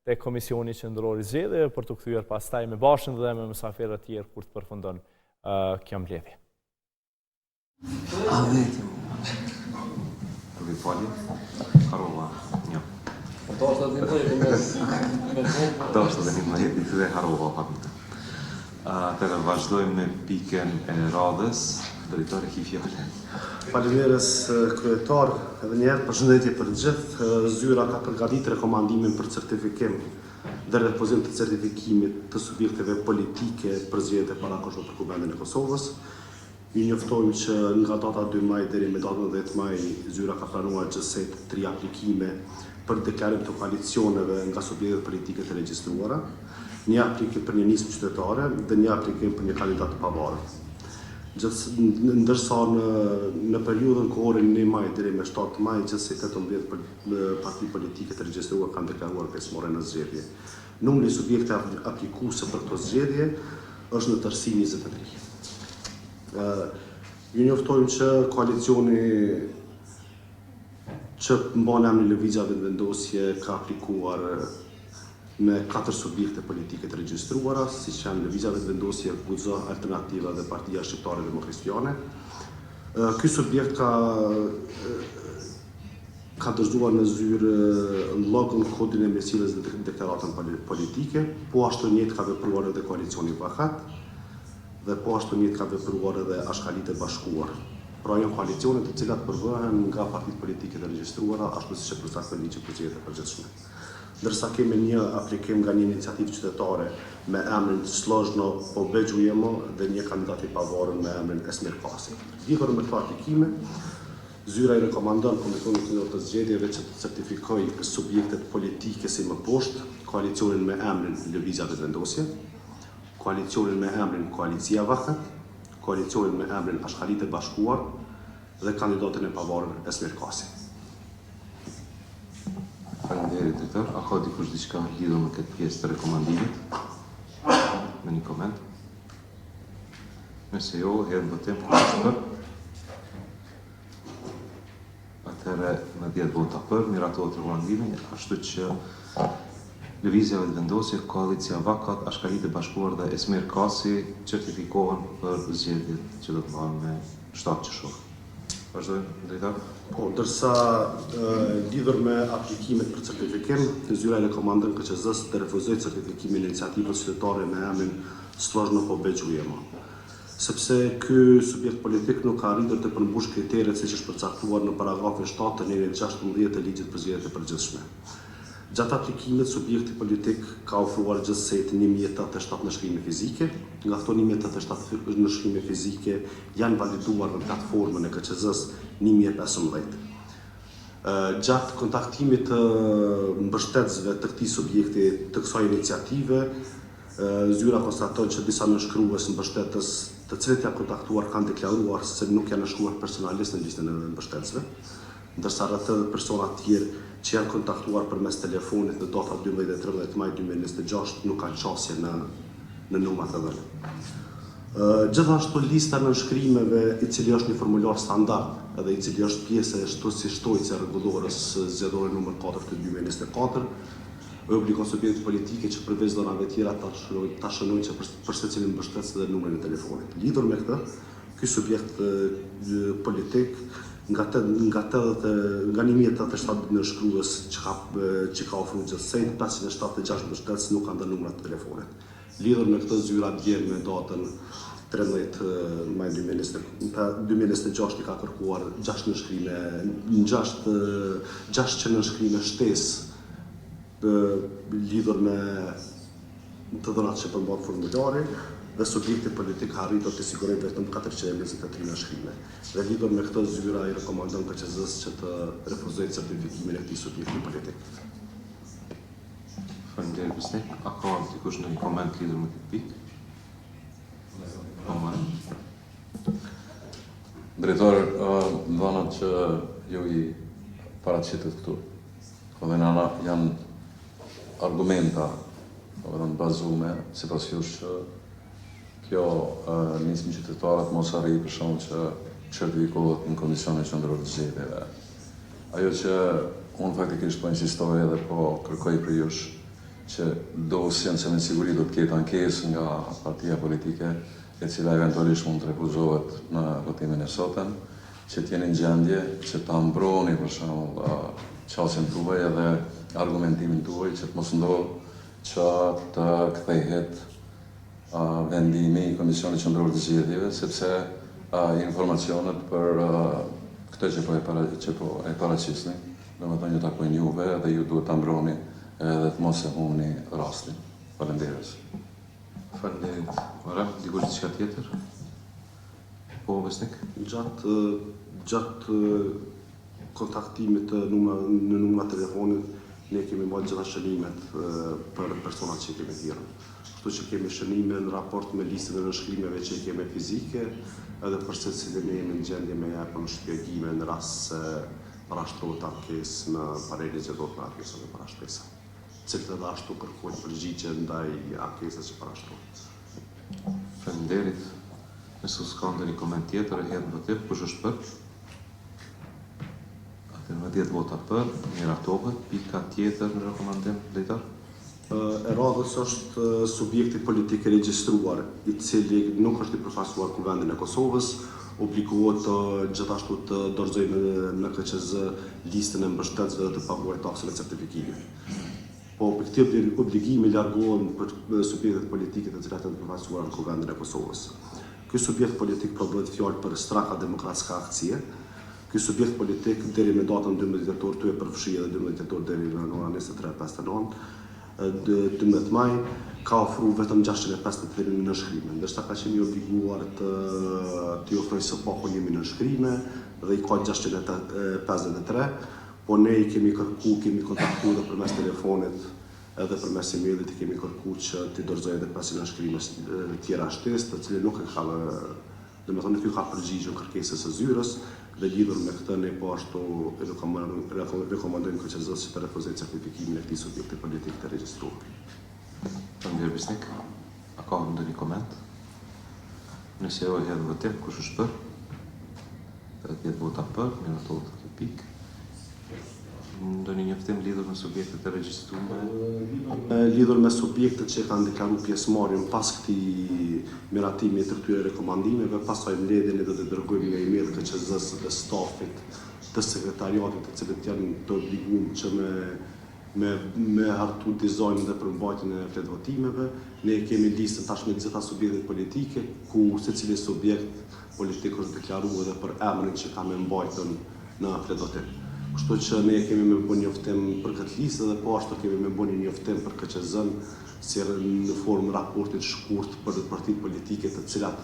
te Komisioni Qendror i Zgjedhjeve për të kthyer pastaj me Bashën dhe me mysafirë të tjerë kur të përfundon kjo mbledhje. Doshta dhe një jetë i thyre harova papita. Atëre vazhdojmë me pikën e radhës, drejtori ki fjallën. Faleminderes kryetar, edhe njerë përshëndetje për gjithë. Zyra ka përgatitur rekomandimin për certifikim dhe refuzim të certifikimit të subjekteve politike për zgjedhjet e parakohshme për Kuvendin e Kosovës. Ju njoftojmë që nga data 2 maj deri me datën 10 maj Zyra ka planuar gjithsej 3 aplikime për deklarim të koalicioneve nga subjektet politike të regjistruara, një aplikim për një nismë qytetare dhe një aplikim për një kandidat të pavarur. Ndërsa në periudhën kohore 1 maj deri me 7 maj gjithsej 18 parti politike të regjistruara kanë deklaruar pjesëmarrje në zgjedhje. Numri i subjekteve aplikuese për këto zgjedhje është në tërësi 23. Ju njoftojmë që koalicioni që mban emrin Lëvizja Vendosje ka aplikuar me 4 subjekte politike të regjistruara, siç janë Lëvizja Vendosje, Guxo, Alternativa dhe Partia Shqiptare Demokraciane. Ky subjekt ka dorëzuar në zyrë llogun, kodin e mirësjelljes dhe deklaratën politike, po ashtu njëjtë ka vepruar edhe koalicioni Vahat dhe po ashtu njëjtë ka vepruar edhe Ashkalit e Bashkuar. Pra janë koalicione të cilat përvëhen nga partitë politike të regjistruara, ashtu siç e përcakton ligji për zgjedhjet e përgjithshme. Ndërsa kemi një aplikim nga një iniciativë qytetare me emrin Složno Pobeđujemo dhe një kandidat i pavarur me emrin Esmir Kasi. Lidhur me këto aplikime, Zyra i rekomandon Komisionit Qendror të Zgjedhjeve që të certifikojë subjektet politike si më poshtë, koalicionin me emrin Lëvizja Vendosje, koalicionin me emrin Koalicia Vahat, koalicionin me emrin Ashkalit e Bashkuar dhe kandidatin e pavarur Esmir Kasi. Faleminderit drejtor. A ka dikush diçka lidhur me këtë pjesë të rekomandimit? Me një koment? Nëse jo, herën votim për. Atëherë me 10 vota për, miratohet rekomandimi, ashtu që Lëvizja Vendosje, Koalicia Vakat, Ashkalit e Bashkuar dhe Esmir Kasi certifikohen për zgjedhjet që do të marrën me 7 qershor. Vazhdojmë, drejtor. Po, ndërsa lidhur me aplikimet për certifikim, Zyra rekomandon KQZ-s të refuzojë certifikimin e iniciativës qytetare me emrin Složno Pobeđujemo. Sepse ky subjekt politik nuk ka arritur të përmbush kriteret siç është përcaktuar në paragrafin 7 të nivelit 16 të ligjit për zgjedhjet e përgjithshme. Gjatë aplikimit, subjekti politik ka ofruar gjithsej 1087 nënshkrime fizike, nga këto 1087 nënshkrime fizike janë validuar në platformën e KQZ-s 1015. Gjatë kontaktimit të mbështetësve të këtij subjekti të kësaj iniciative, Zyra konstaton që disa nënshkrues mbështetës të cilët janë kontaktuar kanë deklaruar se nuk janë nënshkruar personalisht në listën e mbështetësve, ndërsa rreth 30 persona të tjerë që janë kontaktuar përmes telefonit në data 12 dhe 13 maj 2026 nuk kanë qasje në numrat e dhënë. Gjithashtu lista nënshkrimeve i cili është një formular standard edhe i cili është pjesë e shtojcës rregullorës zgjedhore numër 4 të 2024 obligon subjektet politike që përveç dhënave tjera ta shënojnë që për secilin mbështetës dhe numrin e telefonit. Lidhur me këtë, ky subjekt politik nga 1087 nënshkrues që ka ofruar gjithsej 576 mbështetës nuk kanë dhënë numrat e telefonit. Lidhur me këtë, Zyra dje me datën 13 maj 2026 i ka kërkuar 6 nënshkrime, 6 nënshkrime shtesë lidhur me të dhënat që përmban formulari dhe subjekti politik ka arritur të sigurojë vetëm 423 nënshkrime. Dhe lidhur me këtë, Zyra i rekomandon KQZ-s që të refuzojë certifikimin e këtij subjekti politik. Faleminderit Besnik. A ka dikush ndonjë koment lidhur me këtë pikë? Drejtor, dhënat që ju i paraqitet këtu, dhe nëna janë argumenta bazume, sipas jush që kjo nismë qytetare të mos arrijë për shkak që certifikohet në Komisionin Qendror të Zgjedhjeve. Ajo që unë faktikisht po insistoj edhe po kërkoj për jush që dosjen që me siguri do të ketë ankesë nga partia politike e cila eventualisht mund të refuzohet në votimin e sotëm, që t'jeni në gjendje që ta mbroni për shembull qasjen tuaj edhe argumentimin tuaj që të mos ndodhë që të kthehet vendimi i Komisionit Qendror të Zgjedhjeve, sepse informacionet për këtë që po e paraqisni, domethënë ju takojnë juve dhe ju duhet ta mbroni edhe të mos e humbni rastin. Faleminderit. Faleminderit. Ora, dikush diçka tjetër? Po, Besnik? Gjatë kontaktimit në numra telefonit, ne kemi marrë gjitha shënimet për personat që kemi thirrur. Kështu që kemi shënime në raport me listën e nënshkrimeve që i kemi fizike, edhe për secilin ne jemi në gjendje me japën shpjegime në rast se parashtrohet ankesë në paralel që do të ankesën e parashtesa. Cilët edhe ashtu kërkojnë përgjigje ndaj ankesës që parashtrohet. Faleminderit. Nëse s'ka ndonjë koment tjetër, e hedh në votim. Kush është për? Atëherë 10 vota për, miratohet. Pika tjetër në rekomandim, drejtor? E radhës është subjekti politik i regjistruar, i cili nuk është i përfaqësuar Kuvendin e Kosovës, obligohet gjithashtu të dorëzojë në KQZ listën e mbështetësve dhe të paguajë taksën e certifikimit. Po për këtë obligimi largohen për subjektet politike të cilat janë të përfaqësuara në Kuvendin e Kosovës. Ky subjekt politik bëhet fjalë për Straka Demokratska Akcie. Ky subjekt politik deri me datën 12 tetor tu e përfshi edhe 12 tetor deri në orën 23:59. 12 maj ka ofruar vetëm 650 deri në nënshkrime, ndërsa ka qenë i obliguar të ofrojë së paku një nënshkrime dhe i ka 653, po ne i kemi kontaktuar edhe përmes telefonit edhe përmes emailit i kemi kërkuar që të dorëzojë edhe 5 nënshkrime tjera shtesë, të cilët nuk e ka, domethënë nuk ka përgjigjur kërkesës së zyrës. Dhe lidhur me këtë ne po ashtu rekomandojmë KQZ-s që të refuzojë certifikimin e këtij subjekti politik të regjistruar. Faleminderit Besnik. A ka ndonjë koment? Nëse jo, hedh në votim. Kush është për? 10 vota për, miratohet kjo pikë. Ndonjë njoftim lidhur me subjektet e regjistruara? Lidhur me subjektet që kanë deklaruar pjesëmarrjen pas këtij miratimi të këtyre rekomandimeve, pastaj mbledhjen do të dërgojmë një email KQZ-s dhe stafit të sekretariatit, të cilët janë të obliguar që me hartu dizajnin dhe përmbajtjen e fletvotimeve. Ne kemi listën tashmë të gjitha subjektet politike, ku secili subjekt politik është deklaruar edhe për emrin që ka me mbajtur në fletvotim. Kështu që ne kemi me bën njoftim për këtë listë dhe po ashtu kemi me bën një njoftim për KQZ-n si në formë raportit shkurt për partitë politike të cilat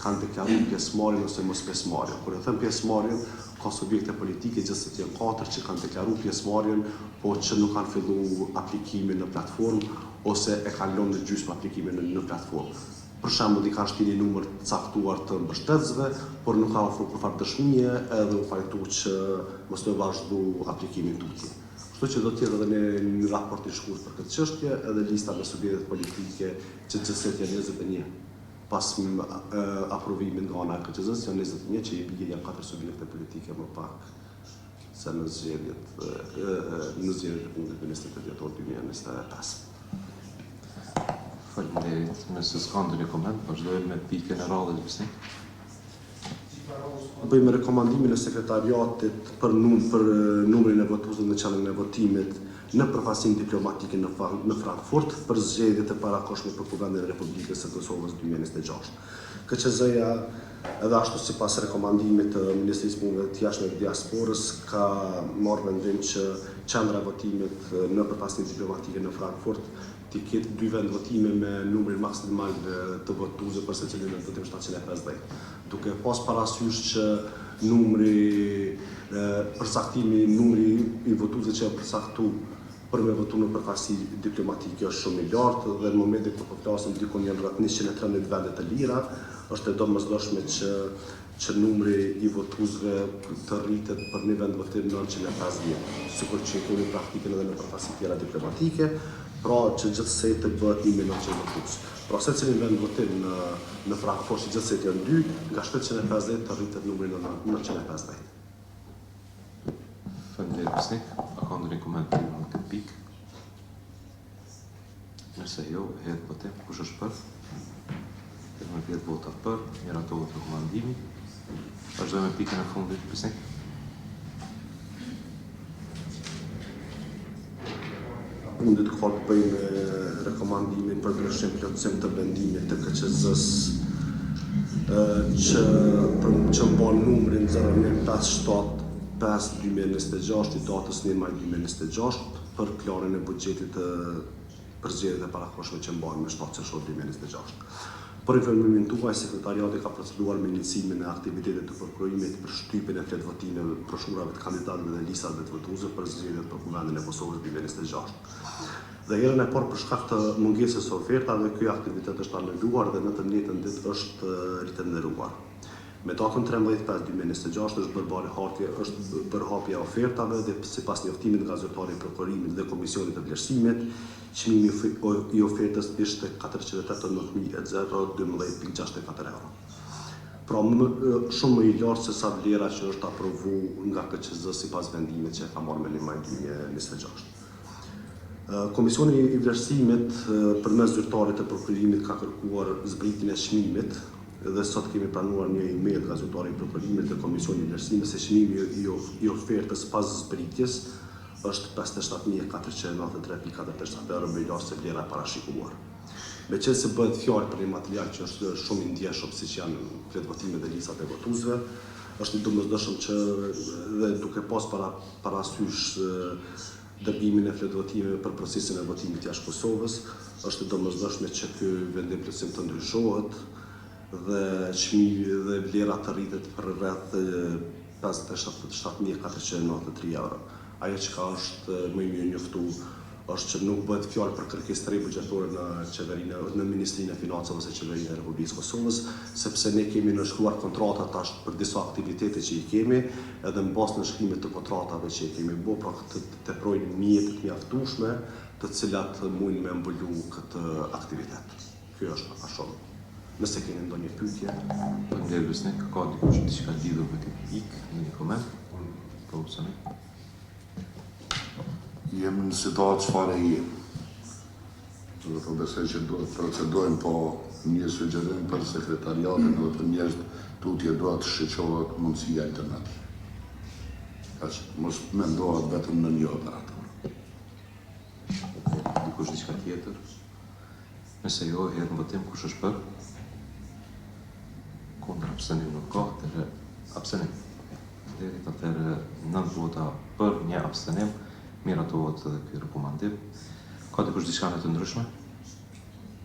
kanë deklaruar pjesëmarrjen ose mos pjesëmarrjen. Kur e them pjesëmarrjen, ka subjekte politike gjithsesi janë 4 që kanë deklaruar pjesëmarrjen, po që nuk kanë filluar aplikimin në platformë ose e kanë lënë në gjysmë aplikimin në platformë. Për shembull, i kanë shtyr një numër të caktuar të mbështetësve, por nuk ka ofruar kurrë dëshmie edhe u pajtuar që mos të vazhdu aplikimin tutje. Kështu që do të jetë edhe një raport i shkurt për këtë çështje, edhe lista me subjektet politike që gjithsesi janë 21. Pas aprovimit nga ana e KQZ-s janë 21 që i bie janë 4 subjekte politike më pak se në zgjedhjet e fundit të 28 dhjetor 2025. Faleminderit. Nëse s'ka ndonjë koment, vazhdojmë me pikën e radhës Besnik. Bëjmë rekomandimin e sekretariatit për numrin e votuesve në qendrën e votimit në përfaqësinë diplomatike në Frankfurt për zgjedhjet e parakohshme për Kuvendin e Republikës së Kosovës 2026. KQZ-ja edhe ashtu sipas rekomandimit të Ministrisë Punëve të Jashtme të Diasporës ka marrë vendim që qendra e votimit në përfaqësinë diplomatike në Frankfurt të ketë 2 vendvotime me numrin maksimal të votuesve për secilin në votim 750. Duke pas parasysh që numri i votuesve që përcaktuar për me votu në përfaqësi diplomatike është shumë i lartë dhe në momentin kur po flasim diku janë rreth 113 vende të lira, është e domosdoshme që numri i votuesve të rritet për një vend votim 950, sikur që kemi praktikën edhe në përfaqësi tjera diplomatike, pra që gjithsej të bëhet 1.900 votues. Pra secilin vend votim në Frankfurt që gjithsej janë 2, nga 750 të rritet numri në 950. Faleminderit Besnik. A ka ndonjë koment në këtë pikë? Nëse jo, hedh votim. Kush është për? 10 vota për, miratohet rekomandimi. Vazhdojmë me pikën e fundit, Besnik. Fundit këfar të bëjmë rekomandimin për ndryshim plotësim të vendimit të KQZ-s që mban numrin 0957/2026 i datës 1 maj 2026 për planin e buxhetit të përzgjedhjeve e parakohshme që mbahen me 7 qershor 2026. Për informimin tuaj, sekretariati ka proceduar me iniciimin e aktivitetit të prokurimit për shtypjen e fletë votimeve të broshurave të kandidatëve dhe listave të votuesve për zgjedhjet për Kuvendin e Kosovës 2026. Dhe herën e parë për shkak të mungesës së ofertave, ky aktivitet është anuluar dhe në të njëjtën ditë është ritenderuar. Me datën 13/5/2026 është bërë hapja e ofertave dhe sipas njoftimit nga zyrtari i prokurimit dhe komisionit të vlerësimit, çmimi i ofertës ishte 489.012.64 euro. Pra shumë më i lartë se sa vlera që është aprovu nga KQZ sipas vendimit që e ka marrë me 1 maj 2026. Komisioni i vlerësimit përmes zyrtarit të prokurimit ka kërkuar zbritjen e çmimit dhe sot kemi pranuar një email nga zyrtari i prokurimit dhe komisioni i vlerësimit se çmimi i ofertës pas zbritjes është 57.493.47 euro më i lartë se vlera e parashikuar. Meqense bëhet fjalë për një material që është shumë i ndjeshëm siç janë fletë votimet dhe listat e votuesve, është i domosdoshëm që dhe duke pas parasysh dërgimin e fletë votimeve për procesin e votimit jashtë Kosovës, është i domosdoshme që ky vendim plotësim të ndryshohet dhe çmimi dhe vlera të rritet për rreth 57.493 euro. Ajo që ka është më i mirë njoftu është që nuk bëhet fjalë për kërkesë të re buxhetore në Ministrinë e Financave ose Qeverinë e Republikës Kosovës, sepse ne kemi nënshkruar kontrata tash për disa aktivitete që i kemi, edhe në bazë të nënshkrimit të kontratave që i kemi bërë, pra të teprojnë mjete të mjaftueshme, të cilat mundin me mbulu këtë aktivitet. Ky është pa shumë. Nëse keni ndonjë pyetje. Faleminderit Besnik. Ka dikush diçka lidhur me këtë pikë, ndonjë koment? Po, Sani. Jemi në situatë çfarë jemi. Do të besoj që duhet të procedojmë, po një sugjerim për sekretariatin, do të njerëz tutje duhet të shqetësohet mundësia alternative. Kaq mos mendohet vetëm në një operator. Dikush diçka tjetër? Nëse jo, hedh votim. Kush është për? Kundër, abstenim nuk ka, atëherë abstenim. Deri atëherë 9 vota për, 1 abstenim. Miratohet edhe ky rekomandim. Ka dikush diçka të ndryshme?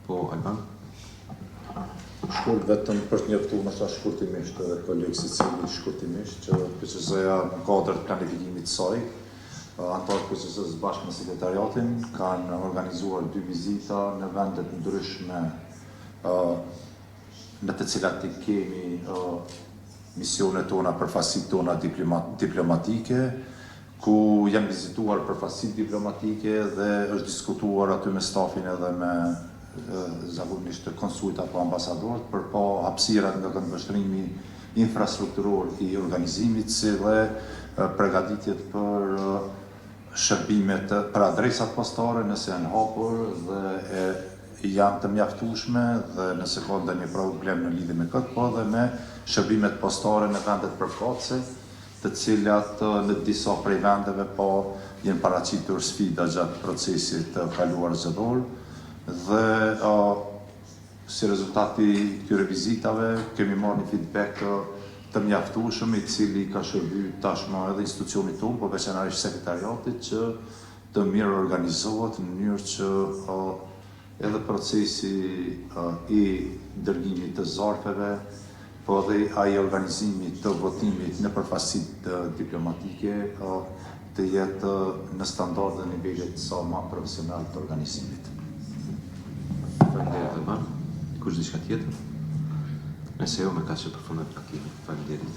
Po, Alban? Shkurt vetëm për të njoftuar më sa shkurtimisht edhe kolegë Sicili shkurtimisht që KQZ-ja në kuadër të planifikimit të saj, antarët KQZ-s bashkë me sekretariatin kanë organizuar 2 vizita në vende të ndryshme në të cilat i kemi misionet tona, përfaqësitë tona diplomatike, ku janë vizituar përfaqësitë diplomatike dhe është diskutuar aty me stafin edhe me zakonisht konsulta apo ambasadorët për pa hapësirat nga këndvështrimi infrastrukturor i organizimit, si dhe përgatitjet për shërbimet për adresat postare nëse janë hapur dhe janë të mjaftueshme dhe nëse ka ndonjë problem në lidhje me këtë, po dhe me shërbimet postare në vendet përkatëse, të cilat në disa prej vendeve po janë paraqitur sfida gjatë procesit të kaluar zgjedhor dhe si rezultati këtyre vizitave kemi marrë një feedback të mjaftueshëm i cili ka shërbyer tashmë edhe institucionit tonë, po veçanërisht sekretariatit që të mirë organizohet në mënyrë që edhe procesi i dërgimit të zarfeve, po dhe ai organizimi të votimit në përfaqësitë diplomatike të jetë në standarde dhe nivelet sa më profesional të organizimit. Faleminderit Alban. Dikush diçka tjetër? Nëse jo, me kaq që përfundojmë takimin. Faleminderit.